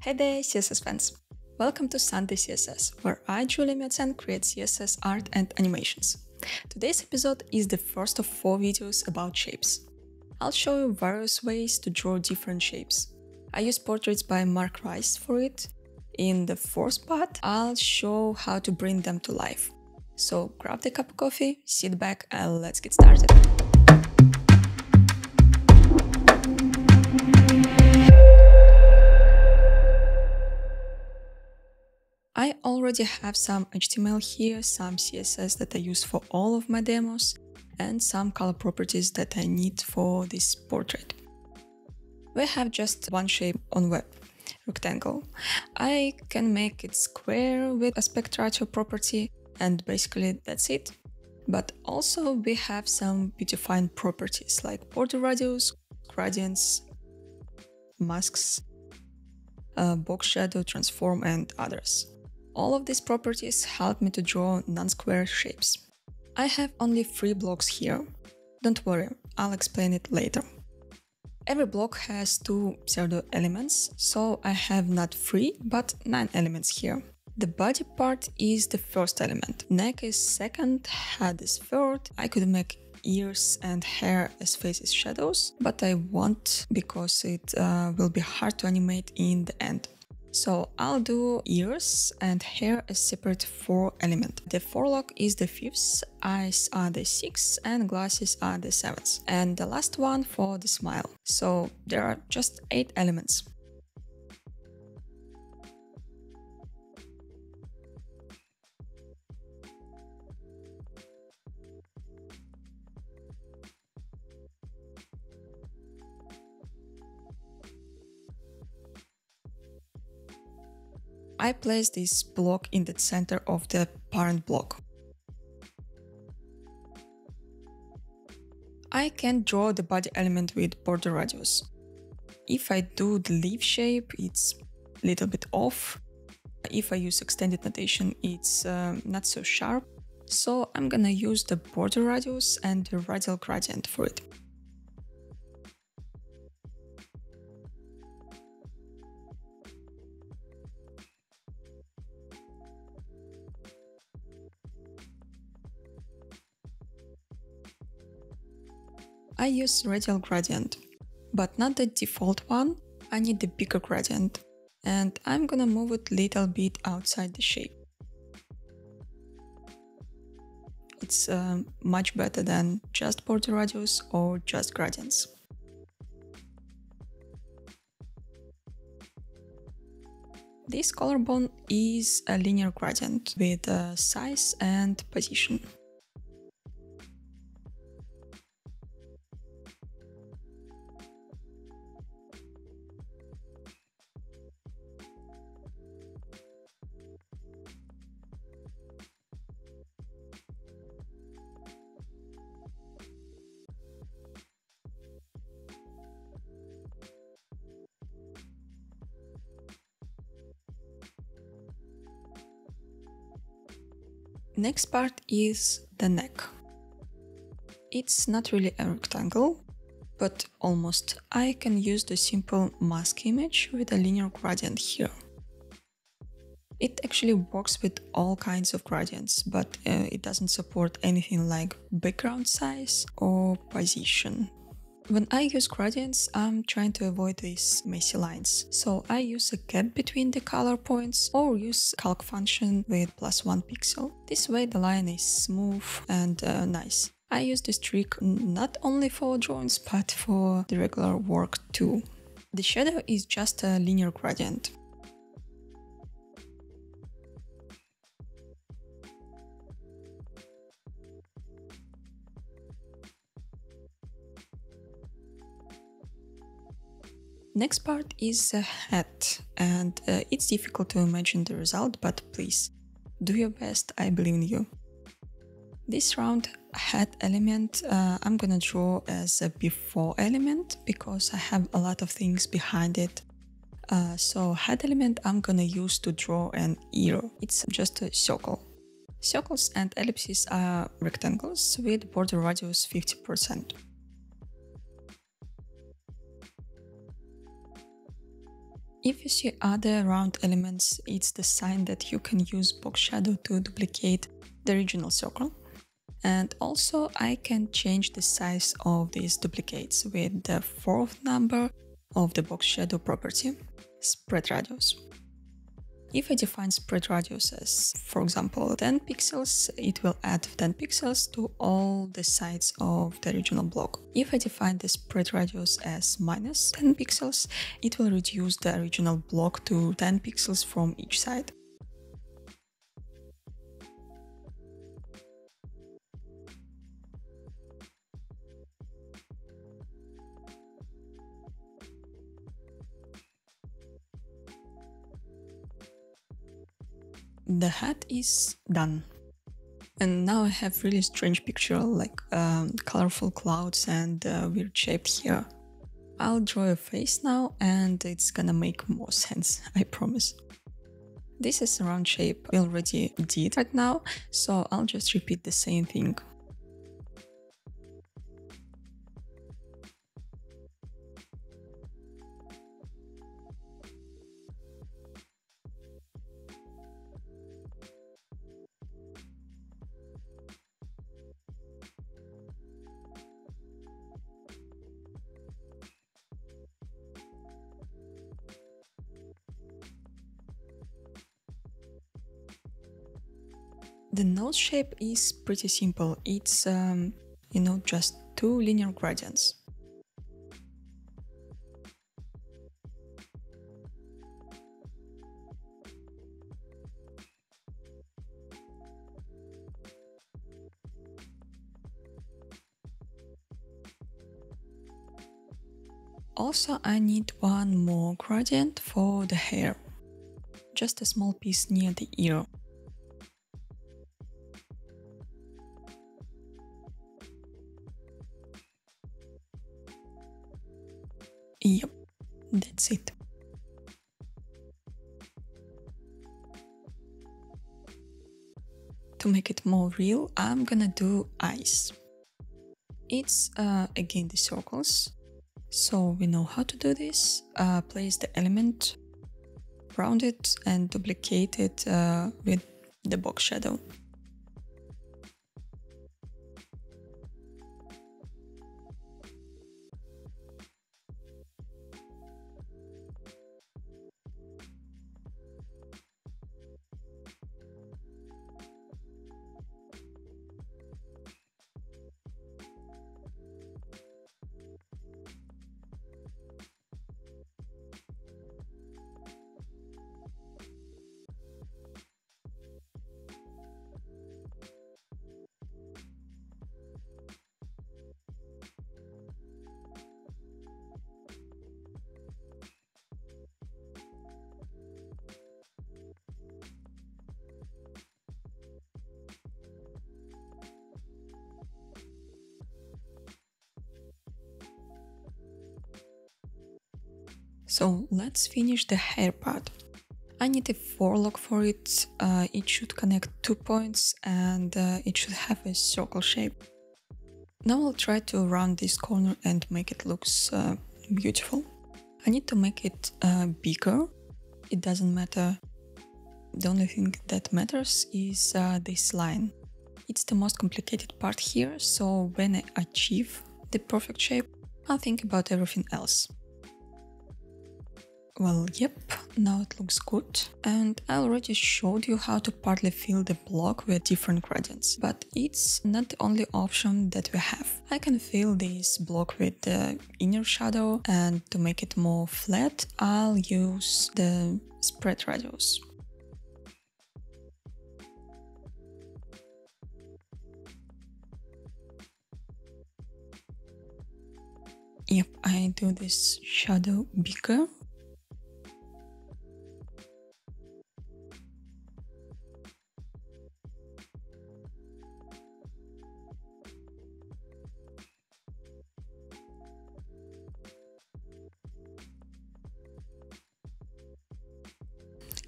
Hey there, CSS fans! Welcome to Sunday CSS, where I, Julia Miocen, create CSS art and animations. Today's episode is the first of 4 videos about shapes. I'll show you various ways to draw different shapes. I use portraits by Mark Rice for it. In the fourth part, I'll show how to bring them to life. So grab the cup of coffee, sit back, and let's get started. I already have some HTML here, some CSS that I use for all of my demos, and some color properties that I need for this portrait. We have just one shape on web, rectangle. I can make it square with aspect ratio property, and basically that's it. But also we have some beautifying properties like border radius, gradients, masks, box shadow, transform, and others. All of these properties help me to draw non-square shapes. I have only 3 blocks here. Don't worry, I'll explain it later. Every block has 2 pseudo elements, so I have not 3, but 9 elements here. The body part is the first element, neck is second, head is third. I could make ears and hair as faces shadows, but I won't because it will be hard to animate in the end. So I'll do ears and hair as separate 4 element. The forelock is the 5th, eyes are the 6th, and glasses are the 7th. And the last one for the smile. So there are just 8 elements. I place this block in the center of the parent block. I can draw the body element with border radius. If I do the leaf shape, it's a little bit off. If I use extended notation, it's not so sharp. So I'm gonna use the border radius and the radial gradient for it. I use radial gradient, but not the default one. I need the bigger gradient, and I'm gonna move it a little bit outside the shape. It's much better than just border radius or just gradients. This collarbone is a linear gradient with size and position. Next part is the neck. It's not really a rectangle, but almost. I can use the simple mask image with a linear gradient here. It actually works with all kinds of gradients, but it doesn't support anything like background size or position. When I use gradients, I'm trying to avoid these messy lines, so I use a gap between the color points or use calc function with +1 pixel. This way the line is smooth and nice. I use this trick not only for drawings but for the regular work too. The shadow is just a linear gradient. Next part is a hat, and it's difficult to imagine the result, but please, do your best, I believe in you. This round hat element I'm gonna draw as a before element because I have a lot of things behind it. So hat element I'm gonna use to draw an ear. It's just a circle. Circles and ellipses are rectangles with border radius 50%. If you see other round elements, it's the sign that you can use box shadow to duplicate the original circle. And also I can change the size of these duplicates with the fourth number of the box shadow property, spread radius. If I define spread radius as, for example, 10 pixels, it will add 10 pixels to all the sides of the original block. If I define the spread radius as minus 10 pixels, it will reduce the original block to 10 pixels from each side. The hat is done. And now I have really strange picture like colorful clouds and weird shape here. I'll draw a face now and it's gonna make more sense, I promise. This is a round shape we already did right now, so I'll just repeat the same thing. The nose shape is pretty simple. It's, just two linear gradients. Also, I need one more gradient for the hair. Just a small piece near the ear. Yep, that's it. To make it more real, I'm gonna do eyes. It's again the circles, so we know how to do this. Place the element, round it and duplicate it with the box shadow. So let's finish the hair part. I need a for loop for it. It should connect 2 points and it should have a circle shape. Now I'll try to round this corner and make it look beautiful. I need to make it bigger. It doesn't matter. The only thing that matters is this line. It's the most complicated part here, so when I achieve the perfect shape, I'll think about everything else. Well, yep, now it looks good. And I already showed you how to partly fill the block with different gradients, but it's not the only option that we have. I can fill this block with the inner shadow, and to make it more flat, I'll use the spread radius. Yep, I do this shadow bigger.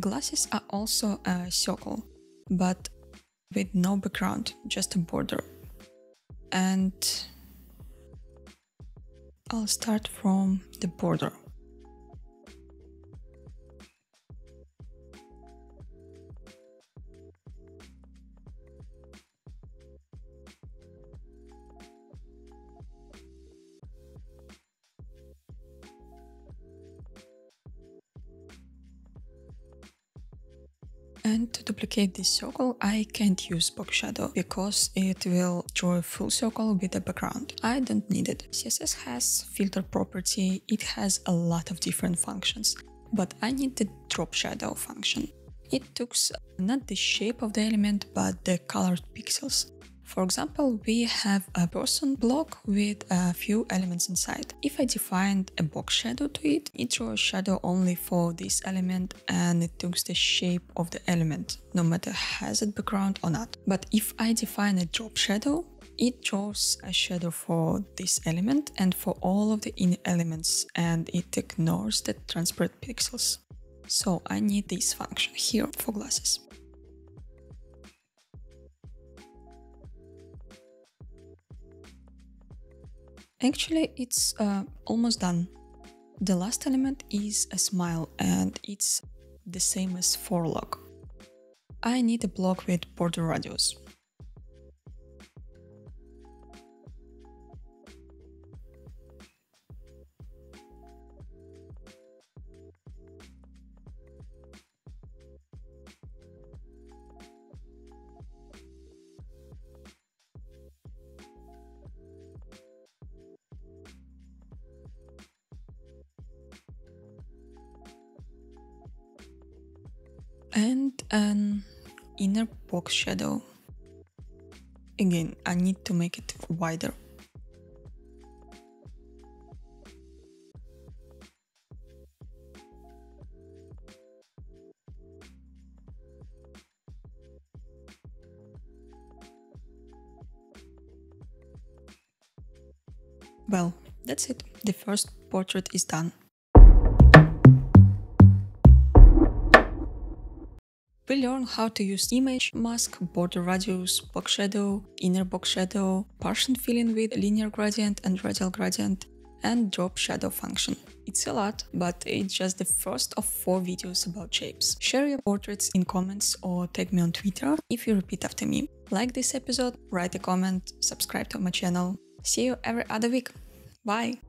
Glasses are also a circle, but with no background, just a border. And I'll start from the border. And to duplicate this circle, I can't use box shadow because it will draw a full circle with a background. I don't need it. CSS has filter property, it has a lot of different functions, but I need the drop shadow function. It takes not the shape of the element, but the colored pixels. For example, we have a person block with a few elements inside. If I defined a box shadow to it, it draws a shadow only for this element and it takes the shape of the element, no matter has it background or not. But if I define a drop shadow, it draws a shadow for this element and for all of the inner elements, and it ignores the transparent pixels. So I need this function here for glasses. Actually, it's almost done. The last element is a smile and it's the same as for log. I need a block with border radius. And an inner box shadow. Again, I need to make it wider. Well, that's it. The first portrait is done. We learn how to use image, mask, border radius, box shadow, inner box shadow, partial filling with linear gradient and radial gradient, and drop shadow function. It's a lot, but it's just the first of 4 videos about shapes. Share your portraits in comments or tag me on Twitter if you repeat after me. Like this episode, write a comment, subscribe to my channel. See you every other week. Bye!